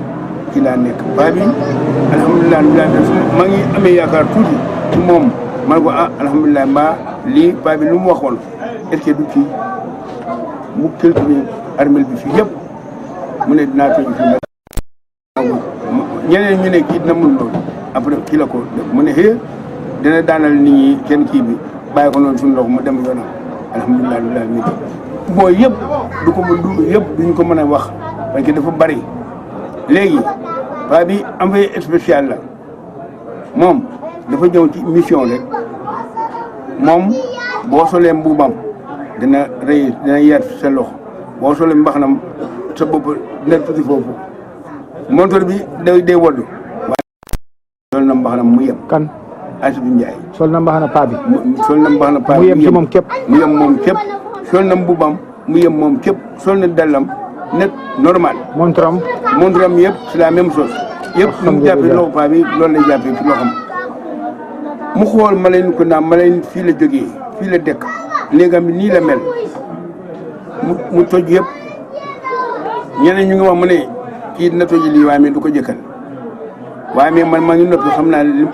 Speaker 8: ci laa nekk baa bi alhamdulilah maa ngi amee yaakaar tuuti ci moom man ko alhamdulilah mbaa lii baa bi lu mu waxoon est-ce que du ci mu calculé armel bi fii yëpp mu ne dinaa tëj fii ñeneen ñu ne kii dina mun loolu après kii la ko mu ne dina daanal nit ñi kenn kii bi bàyyi ko noonu suñu loxo mu dem yoonam alhamdulilah mi booy yëpp yëpp duñu ko mën a wax parce que dafa bari léegi waa bi envoyé spécial la moom dafa ñëw ci mission rek moom boo solee mbuubam dina yar sa loxo boo solee mbaxanam sa bopp dina tuuti foofu montor bi day woddu waaye sol na mbaxanam mu yem kan
Speaker 7: Aïssatou Ndiaye
Speaker 8: sol na mbaxana paa bi
Speaker 7: sol na mbaxana paa bi
Speaker 8: mu yem ci moom képp
Speaker 7: sol na mbuubam mu yem moom képp sol na dallam net normal
Speaker 8: montram
Speaker 7: yëpp c'est la même chose yëpp lu mu jàppee loxo paa bi loolu lay jàppee ci loxam mu xool ma leen ko naa ma leen fii la jógee fii la dëkk néegam bi nii la mel mu toj yëpp ñeneen ñu ngi wax mu ne kii dina toj lii waaye mais du ko jëkkal waaye mais man maa ngi noppi xam naa li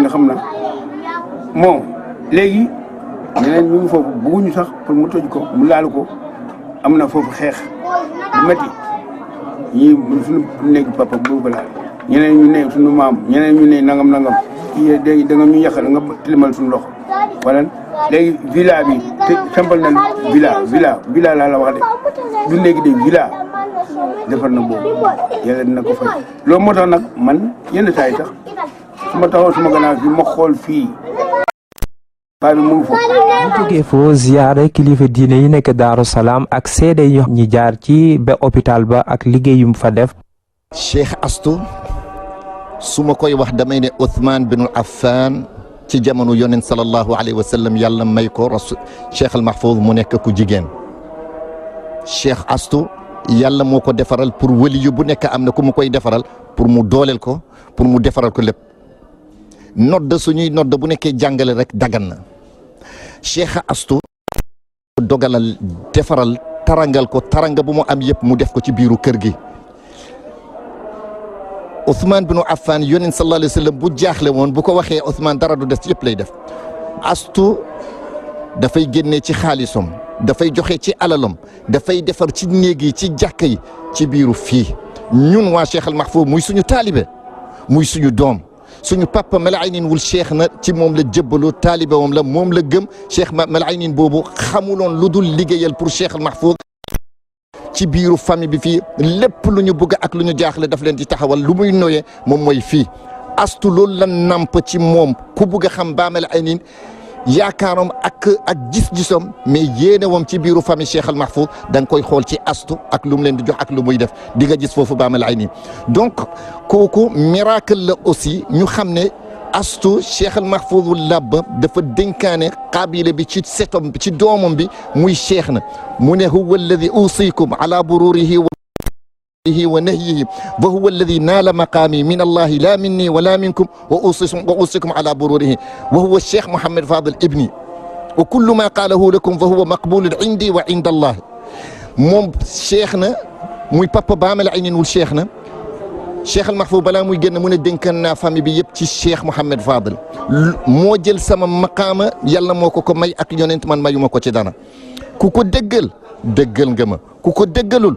Speaker 7: xam na bon léegi ñeneen ñu ngi foofu bëgguñu sax pour mu toj ko mu laal ko am na foofu xeex bu métti ñii suñu néegi papa boobu laal ñeneen ñu ne suñu maam ñeneen ñu ne nangam kii léegi da nga ñu yàqal nga tilimal suñu loxo wala léegi villa bi te sampal na villa laa la wax de du léegi de villa defar na boobu yàlla dina ko fay loolu moo tax nag man yenn saa yi sax su ma taxaw suma gannaaw bi ma xool fii paa bi mu ngi foofu.
Speaker 1: bu jógee foo ziyaare kilifa diine yi nekk Daaru Salaam ak seede yi ñi jaar ci ba hôpital ba ak liggéey yu mu fa def.
Speaker 3: Cheikh Astou su ma koy wax damay ne Ousmane bin Affan ci jamono yonent sallallahu alayhi wa sallam yàlla may ko rasul Cheikh al Mahfouz mu nekk ku jigéen Cheikh Astou yàlla moo ko defaral pour waliyu bu nekk am na ku mu koy defaral pour mu dooleel ko pour mu defaral ko lépp nodd suñuy nodd bu nekkee jàngale rek dagan na Cheikh Astou dogalal defaral tarangal ko taranga bu mu am yëpp mu def ko ci biiru kër gi Ousmane bin Affan yonent sallallahu alayhi wa sallam bu jaaxle woon bu ko waxee Ousmane dara du des yëpp lay def Astou dafay génnee ci xaalisam dafay joxe ci alalam dafay defar ci néeg yi ci jàkka yi ci biiru fii ñun waa Cheikh al Mahfouz muy suñu taalibe muy suñu doom suñu papa Malaynin wul cheikh na ci moom la jëbbaloo taalibe moom la gëm Cheikh Malaynin boobu xamuloon lu dul liggéeyal pour Cheikh al Mahfouz ci biiru famille bi fii lépp lu ñu bëgg ak lu ñu jaaxle daf leen di taxawal lu muy noyee moom mooy fii Astou loolu la namp ci moom ku bëgg a xam Ba Malaynin yaakaaram ak gis-gisam mais yéenewam ci biiru famille Cheikh al Mahfouz da nga koy xool ci Astou ak lu mu leen di jox ak lu muy def di nga gis foofu Ba Malaynin donc kooku miracle la aussi ñu xam ne Astou Cheikh al Mahfouz labb dafa dénkaane qaabile bi ci setom ci doomam bi muy cheikh na mu ne huwa alladi usikum ala bururihi wa nahyihi wa huwa alladi naala maqaami min allahi la minni wala minkum wa usikum ala bururihi wa huwa cheikh Mouhamed Fadel ibni wa kullu ma qaalahu lakum fa huwa maqbulun indi wa inda allah moom cheikh na muy papa Baamel Aynin wul cheikh na cheikh al Mahfouz balaa muy génn mu ne dénkan naa famille bi yëpp ci cheikh Mouhamed Fadel moo jël sama maqaama yàlla moo ko may ak yonent man mayuma ko ci dara ku ko déggal déggal nga ma ku ko déggalul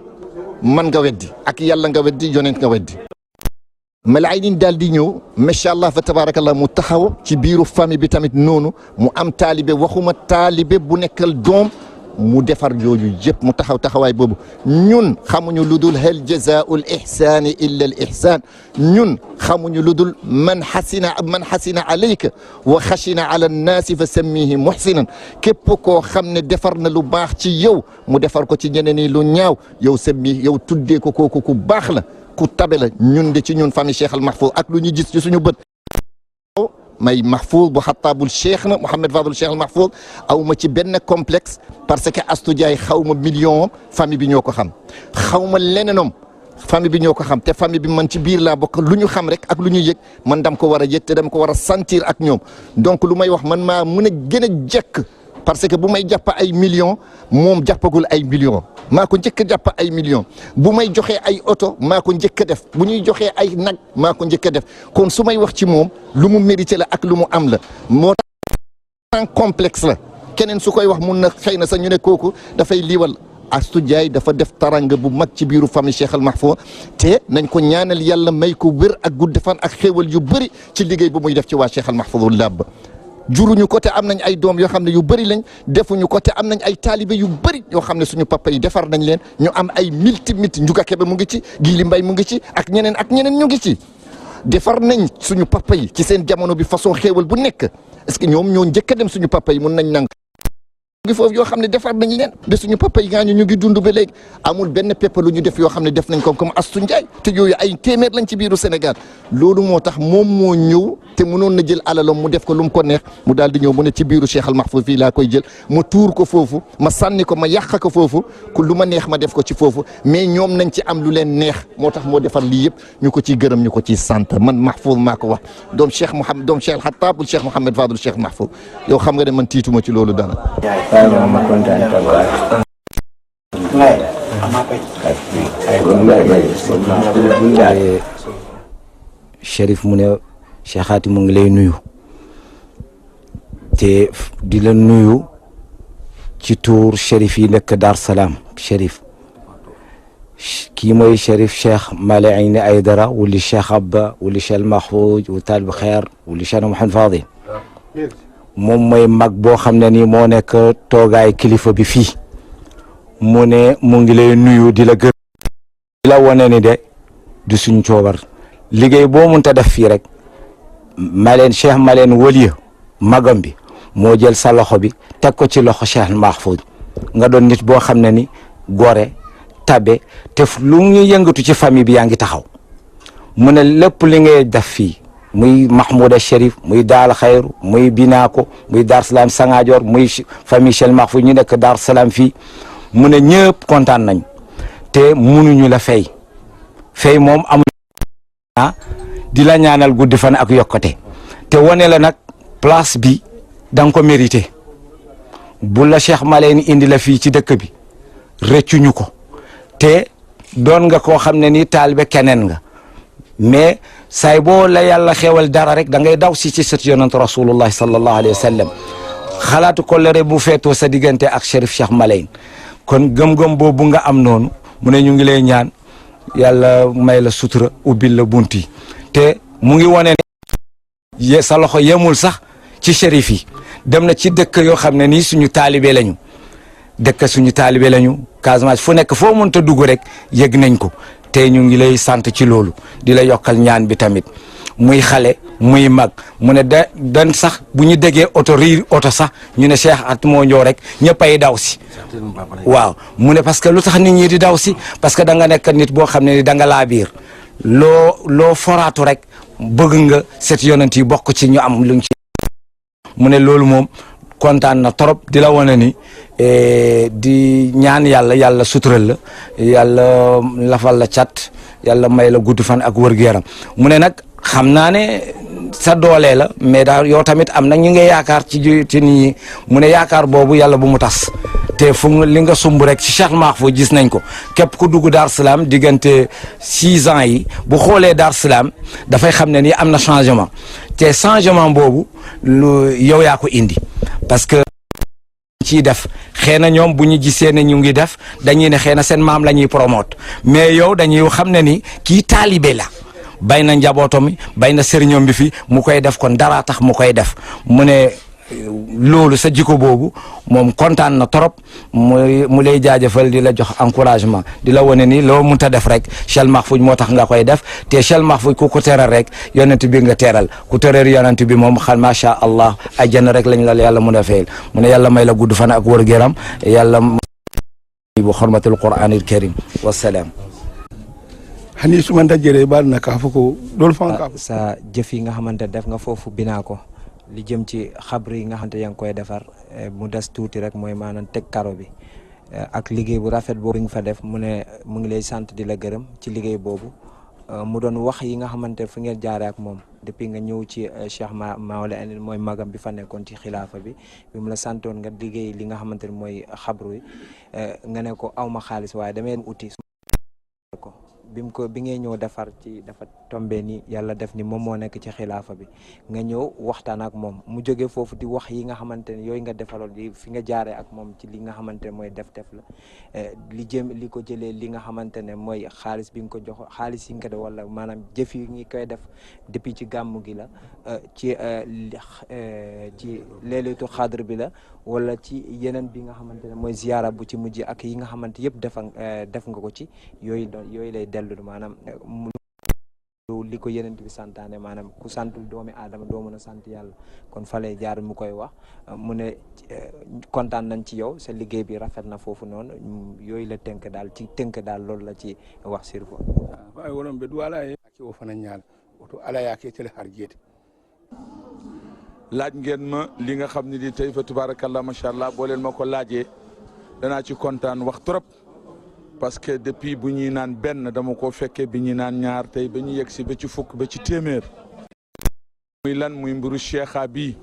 Speaker 3: man nga weddi ak yàlla nga weddi yonent nga weddi Mal Aynin daal di ñëw macha allah fa tabarakallah mu taxaw ci biiru famille bi tamit noonu mu am taalibe waxuma taalibe bu nekkal doom mu defar jooju yëpp mu taxaw taxawaay boobu ñun xamuñu lu dul hal jazaa'ul ihsaani illa al ihsaan ñun xamuñu lu dul man xasina alayka wa xashina ala nnaasi fa sammihi muhsinan képp koo xam ne defar na lu baax ci yow mu defar ko ci ñeneen ñi lu ñaaw yow sammi yow tuddee ko kooku ku baax la ku tabe la ñun de ci ñun famille Cheikh al Mahfouz ak lu ñu gis ci suñu bët may Mahfouz bu xattaabul cheikh na Mouhamed Fadel Cheikh al Mahfouz aw ma ci benn complexe parce que Astou Diaye xaw ma million famille bi ñoo ko xam xaw ma leneenom famille bi ñoo ko xam te famille bi man ci biir laa bokk lu ñu xam rek ak lu ñu yëg man dam ko war a yëg te dam ko war a sentir ak ñoom donc lu may wax man maa mën a gën a jekk parce que bu may jàpp ay millions moom jàppagul ay millions maa ko njëkk a jàpp ay millions bu may joxee ay oto maa ko njëkk a def bu ñuy joxee ay nag maa ko njëkk a def kon su may wax ci moom lu mu mérité la ak lu mu am la moo tax complexe la keneen su koy wax mun na xëy na sax ñu ne kooku dafay liiwal Astou Diaye dafa def taranga bu mag ci biiru famille Cheikh al Mahfouz te nañ ko ñaanal yàlla may ko wér ak gudd fan ak xéewal yu bëri ci liggéey bu muy def ci waa Cheikh al Mahfouz làbb juruñu ko te am nañ ay doom yoo xam ne yu bëri lañ defuñu ko te am nañ ay taalibe yu bëri yoo xam ne suñu papa yi defar nañ leen ñu am ay multi Njuga Kebe mu ngi ci Gili Mbay mu ngi ci ak ñeneen ñu ngi ci defar nañ suñu papa yi ci seen jamono bi façon xéewal bu nekk est-ce que ñoom ñoo njëkk a dem suñu papa yi mun nañ nang ngi foofu yoo xam ne defar nañ leen de suñu papa yi gaañu ñu ngi dund ba léegi amul benn pepp lu ñu def yoo xam ne def nañ ko comme Astou Ndiaye te yooyu ay téeméer lañ ci biiru Sénégal loolu moo tax moom moo ñëw te mënoon na jël alalam mu def ko lu mu ko neex mu daal di ñëw mu ne ci biiru Cheikh al Mahfouz fii laa koy jël ma tuur ko foofu ma sànni ko ma yàq ko foofu ku lu ma neex ma def ko ci foofu mais ñoom nañ ci am lu leen neex moo tax moo defar lii yëpp ñu ko ciy gërëm ñu ko ciy sant man Mahfouz maa ko wax doom Cheikh Mouhamed doom Cheikh Xattaab Cheikh Mouhamed Fadel Cheikh Mahfouz yow xam nga ne man tiituma ci loolu dara
Speaker 9: Chérif mu ne Cheikhaati mu ngi lay nuyu te di la nuyu ci tuur Chérif yi nekk Dar Salaam Chérif kii mooy Chérif Cheikh Mali Ayni Aydara wuli Cheikh Abba wuli Cheikh Mahfouz wu Talib Xeer wuli Cheikh Mouhamed Fadel moom mooy mag boo xam ne nii moo nekk toogaay kilifa bi fii mu ne mu ngi lay nuyu di la gër di la wane ni de du suñ coobar liggéey boo mënta def fii rek Maleen Cheikh Maleen waliya magam bi moo jël sa loxo bi teg ko ci loxo Cheikh Mahfouz nga doon nit boo xam ne ni gore tabe te lu ñu yëngatu ci famille bi yaa ngi taxaw mu ne lépp li ngay def fii muy Mahmouda Chérif muy Daal Xayru muy Binaako muy Dar Salaam Sangajoor muy famille Cheikh Mahfouz ñu nekk Dar Salaam fii mu ne ñëpp kontaan nañ te munuñu la fay moom amuñu di la ñaanal guddi fan ak yokkate te wane la nag place bi da nga ko mérité bu la Cheikh Maleen indi la fii ci dëkk bi rëccuñu ko te doon nga koo xam ne ni taalibe keneen nga mais saay boo la yàlla xewal dara rek da ngay daw si ci sët yonent rasulullah sallallahu alayhi wa sallam xalaatu ko lere bu feetoo sa diggante ak Chérif Cheikh Maleen kon gëm-gëm boobu nga am noonu mu ne ñu ngi lay ñaan yàlla may la sutura ubbil la bunti te mu ngi wane ne sa loxo yemul sax ci Chérif yi dem na ci dëkk yoo xam ne nii suñu taalibe lañu Casamance fu nekk foo mënta dugg rek yëg nañ ko te ñu ngi lay sant ci loolu di la yokkal ñaan bi tamit muy xale muy mag mu ne dan sax bu ñu déggee oto sax ñu ne Cheikh at moo ñëw rek ñëppay daw si waaw mu ne parce que lu tax nit ñi di daw si parce que da nga nekk nit boo xam ne ni da nga laa biir loo foraatu rek bëgg nga set yonent yi bokk ci ñu am luñ ci mu ne loolu moom kontaan na trop di la wane ni di ñaan yàlla sutural la yàlla lafal la cat yàlla may la gudd fan ak wër-gu-yaram mu ne nag xam naa ne sa doole la mais daal yow tamit am na ñu ngi yaakaar ci nit ñi mu ne yaakaar boobu yàlla bu mu tas te fu li nga sumb rek ci Cheikh Mahfouz gis nañ ko képp ku dugg Dar Salaam diggante 6 ans yi bu xoolee Dar Salaam dafay xam ne ni am na changement te changement boobu lu yow yaa ko indi parce que ciy def xëy na ñoom bu ñu gisee ne ñu ngi def dañuy ne xëy na seen maam la ñuy promote mais yow dañuy xam ne ni kii taalibe la bay na njabootam bay na sëriñoom bi fi mu koy def kon dara tax mu koy def mu ne loolu sa jikko boobu moom kontaan na trop mu lay jaajëfal di la jox encouragement di la wane ni loo mënta def rek Cheikh Mahfouz moo tax nga koy def te Cheikh Mahfouz ku ko teral rek yonent bi nga teral ku teral yonent bi moom xam macha allah ay jën rek lañ la yàlla mën a fayal mu ne yàlla may la gudd fan ak wër-gu-yaram yàlla bu xormatul Qur'anil karim wasalaam.
Speaker 8: hani suma ndajere baal na kaa foko loolu fan kaa
Speaker 1: sa jëf yi nga xamante def nga foofu binaa ko li jëm ci xabri yi nga xamante yaa ngi koy defar mu des tuuti rek mooy maanaam teg karo bi ak liggéey bu rafet boobu nga fa def mu ne mu ngi lay sant di la gërëm ci liggéey boobu mu doon wax yi nga xamante fu ngeen jaaree ak moom depuis nga ñëw ci Cheikh Maola mooy magam bi fa nekkoon ci xilaafa bi mu la santoon nga liggéey li nga xamante ne mooy xabru yi nga ne ko awma xaalis waaye damay uti ko bi ngay ñëw defar ci dafa tombé ni yàlla def ni moom moo nekk ci xilaafa bi nga ñëw waxtaan ak moom mu jóge foofu di wax yi nga xamante ne yooyu nga defaloon di fi nga jaaree ak moom ci li nga xamante ne mooy def la li ko jëlee li nga xamante ne mooy xaalis bi nga ko jox xaalis yi nga ko def wala maanaam jëf yi ngi koy def depuis ci gàmmu gi la ci leeleetu xadr bi la wala ci yeneen bi nga xamante ne mooy ziyaara bu ci mujj ak yi nga xamante yëpp def nga ko ci yooyu lay dellu maanaam li ko yeneen bi santaane maanaam ku santul doomi aadama doo mën a sant yàlla kon fa lay jaar mu koy wax mu ne kontaan nañ ci yow sa liggéey bi rafet na foofu noonu yooyu la tënk daal ci tënk daal loolu la ci wax sirfo
Speaker 8: waaye wonon ɓe duwala e aki o fana ñaal oto ala yaake tele har jeete
Speaker 2: laaj ngeen ma li nga xam ne di tey fa tabarakallah macha allah boo leen ma ko laajee danaa ci kontaan wax trop parce que depuis bu ñuy naan benn dama ko fekkee bi ñuy naan ñaar tey ba ñu yegg si ba ci fukk ba ci téeméer muy lan muy mbiru cheikha bii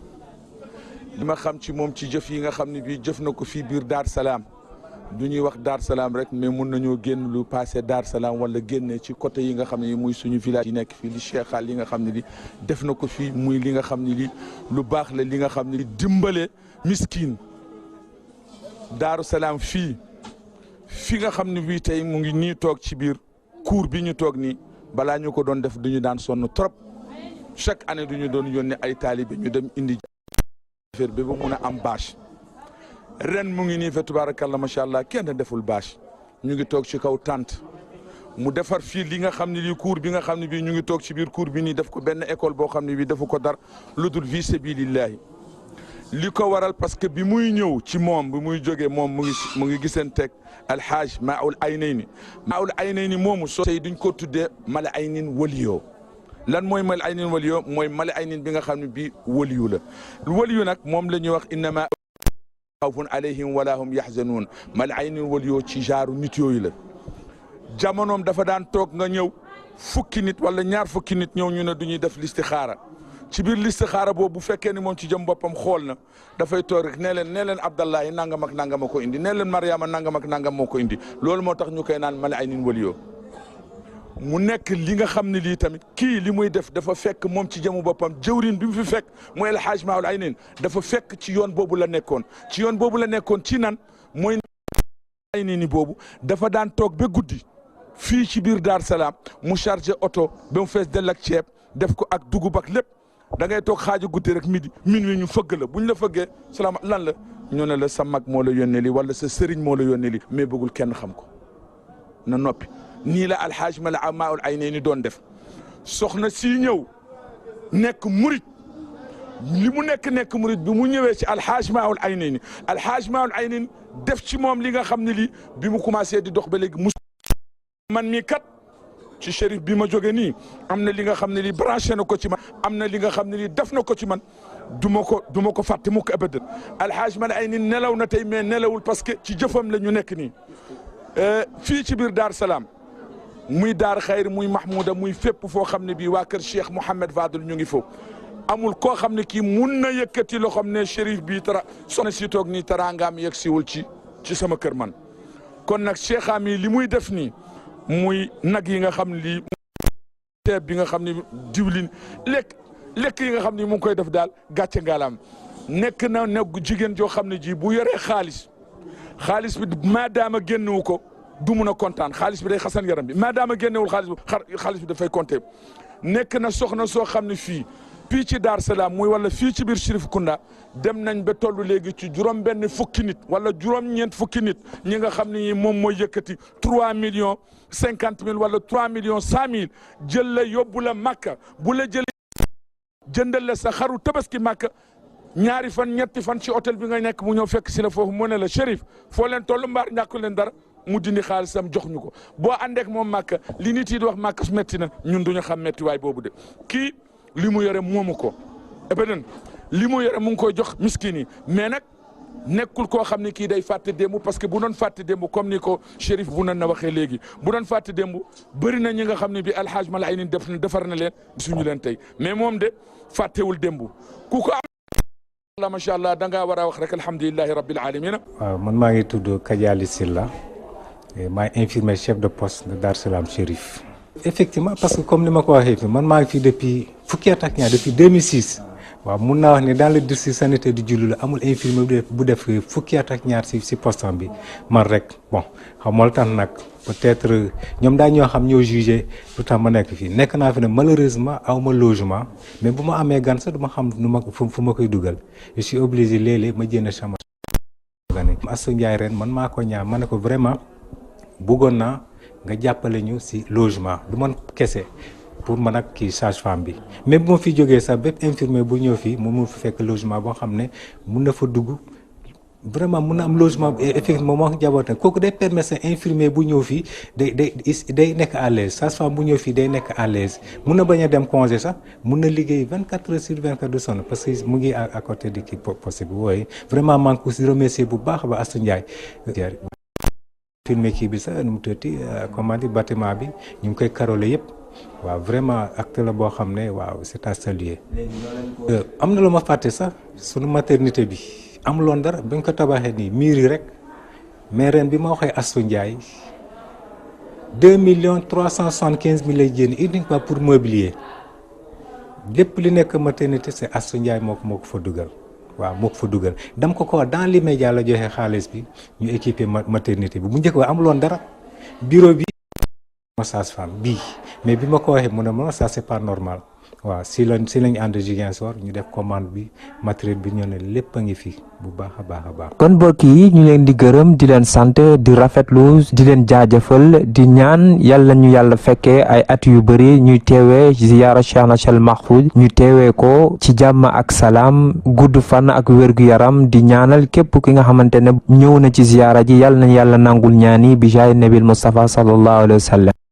Speaker 2: li ma xam ci moom ci jëf yi nga xam ne bii jëf na ko fii biir Dar Salaam du ñuy wax Dar Salaam rek mais mun nañoo génn lu passé Dar Salaam wala génne ci côté yi nga xam ne muy suñu village yi nekk fii li cheikha li nga xam ne li def na ko fii muy li nga xam ne li lu baax la li nga xam ne li dimbale miskin Daaru Salaam fii fi nga xam ne bii tey mu ngi nii toog ci biir cour bi ñu toog nii balaa ñu ko doon def du ñu daan sonn trop chaque année du ñu doon yónnee ay taalibe ñu dem indi affaire bi ba mun a am bâche ren mu ngi nii fa tabarakallah macha allah kenn deful bâche ñu ngi toog ci kaw tànt mu defar fii li nga xam ne lii cour bi nga xam ne bii ñu ngi toog ci biir cour bi nii def ko benn école boo xam ne bii defu ko dar lu dul fi sabilillahi li ko waral parce que bi muy ñëw ci moom bi muy jógee moom mu ngi gisanteeg alhaaj Maoul Aynayni Maoul Aynayni moomu soo tey duñ ko tuddee Mala Aynin waliyo lan mooy Mala Aynin waliyo mooy Mala Aynin bi nga xam ne bii waliyu la waliyu nag moom la ñuy wax innama xawfun alayhim wala hum yaxzanuun Mala Aynin waliyo ci jaaru nit yooyu la jamonoom dafa daan toog nga ñëw fukki nit wala ñaar fukki nit ñëw ñu ne du ñuy def listixaara ci biir listixaara boobu bu fekkee ni moom ci jëm boppam xool na dafay toog rek nee leen Abdallahi nangam ak nangam moo ko indi nee leen Mariama nangam ak nangam moo ko indi loolu moo tax ñu koy naan Mala Aynin waliyo mu nekk li nga xam ne lii tamit kii li muy def dafa fekk moom ci jëmu boppam jëwrin bi mu fi fekk mooy El Hadj Maoul Aynin dafa fekk ci yoon boobu la nekkoon ci yoon boobu la nekkoon ci nan mooy Aynin boobu dafa daan toog ba guddi fii ci biir Dar Salaam mu chargé oto ba mu fees dell ak ceeb def ko ak dugub ak lépp da ngay toog xaaju guddi rek minuit ñu fëgg la buñ la fëggee salaam lan la ñu ne la sa mag moo la yónnee li wala sa sëriñ moo la yónnee li mais bëggul kenn xam ko na noppi nii la alhaaj Mala Maoul Aynayni doon def soxna si ñëw nekk murit li mu nekk murit bi mu ñëwee ci alhaaj Maoul Aynayni alhaaj Maoul Aynayni def ci moom li nga xam ne lii bi mu commencé di dox ba léegi man mii kat ci shérif bi ma jóge nii am na li nga xam ne lii branché na ko ci man am na li nga xam ne lii def na ko ci man du ma ko fàtte mukk abadan alhaaj Mala Ayni nelaw na tey mais nelawul parce que ci jëfam la ñu nekk nii fii ci biir Dar Salaam muy Daar Xayr muy Mahmouda muy fépp foo xam ne bii waa kër Cheikh Mouhamed Fadel ñu ngi foofu
Speaker 10: amul koo xam ne kii mun na yëkkati loo xam ne Chérif bii soxna si toog nii teraangaam yegg siwul ci sama kër man. kon nag Cheikh Ami li muy def nii muy nag yi nga xam lii ceeb bi nga xam ne diwlin lekk yi nga xam ne mu ngi koy def daal gàcce ngaalaam nekk na jigéen joo xam ne ji bu yoree xaalis bi maadaama génnewu ko du mun a kontaan xaalis bi day xasan yaram bi maadaama génnewul xaalis bi dafay compter nekk na soxna soo xam ne fii ci Dar Salaam muy wala fii ci biir Chérif Kounda dem nañ ba tollu léegi ci juróom-benn fukki nit wala juróom-ñeent fukki nit ñi nga xam ne moom mooy yëkkati 3 millions 50 000 wala 3 millions 100 000 jël la yóbbu la Makka bu la jëndal la sa xaru tabaski Makka ñaari fan ñetti fan ci hôtel bi nga nekk mu ñëw fekk si la foofu mu ne la Chérif foo leen toll mbaar ñàkku leen dara mu dindi xaalisam jox ñu ko boo àndeek moom Makka li nit yi di wax Makka su metti na ñun duñu xam metti waay boobu de kii li mu yore moomu ko abadan li mu yore mu ngi koy jox miskin yi mais nag nekkul koo xam ne kii day fàtte démb parce que bu doon fàtte démb comme ni ko Chérif bu na waxee léegi bu doon fàtte démb bëri na ñi nga xam ne bi alhaaj Malayni defar na leen suñu leen tey mais moom de fàttewul démb ku ko am macha allah da ngaa war a wax rek alhamdulilahi rabbil alamin.
Speaker 11: waaw man maa ngi tudd Kadiali Silla maay infirmier chef de poste de Dar Salaam Chérif. effectivement parce que comme ni ma ko waxee fii man maa ngi fii depuis fukki at ak ñaar depuis 2006 waaw mun naa wax ne dans le district sanitaire du Diouloulou amul infirmier bu def fukki at ak ñaar si postam bi man rek bon xam nga lu tax nag peut-être ñoom daa ñoo xam ñoo jugé lu tax ma nekk fii nekk naa fi ne malheureusement aw ma logement mais bu ma amee gan sax du ma xam nu ma fu ma koy dugal je suis obligé léeg-léeg ma jënd sama Astou Ndiaye ren man maa ko ñaan ma ne ko vraiment bëggoon naa nga jàppale ñu si logement du man kese pour man ak kii sage-femme bi mais bu ma fi jógee sax bépp infirmier bu ñëw fii moom mu fi fekk logement boo xam ne mun na fa dugg vraiment mun na am logement effectivement moo jaboot na kooku day permettre sa infirmier bu ñëw fii day nekk à l'aise sage-femme bu ñëw fii day nekk à l'aise mun na bañ a dem congé sax mun na liggéey 24 heures sur 24 de sonn parce que mu ngi à côté de kii possible wooye vraiment maa ngi ko si remercier bu baax ba Astou Ndiaye filmé kii bi sax nu mu tuddati comment dire bâtiment bi ñu ngi koy karole yëpp waaw vraiment acte la boo xam ne waaw c'est à saluer. am na lu ma fàtte sax sunu maternité bi amuloon dara bañ ko tabaxee nii miir yi rek mais ren bi ma waxee Astou Ndiaye 2,375,000 lay génn uniquement pour mobilier lépp li nekk maternité c'est Astou Ndiaye moo ko fa dugal. waaw moo ko fa dugal dama ko dans l'immédiat la joxe xaalis bi ñu équipé maternité bi bu njëkk ba amuloon dara bureau bi ma sage-femme bii mais bi ma ko waxee mu ne ma ça c'est pas normal waaw si lañ ànd Ziguinchor ñu def commande bi matériel bi ñu ne lépp a ngi fi bu baax a baax.
Speaker 1: kon mbokk yi ñu leen di gërëm di leen sant di rafetlu di leen jaajëfal di ñaan yàlla ñu yàlla fekkee ay at yu bëri ñuy teewee ziyaara Cheikhna Cheikh Mahfouz ñu teewee ko ci jàmm ak salaam gudd fan ak wérgu yaram di ñaanal képp ki nga xamante ne ñëw na ci ziyaara ji yàlla na yàlla nangul ñaani bi jaay nabil Mustafa sallallahu alayhi wa sallam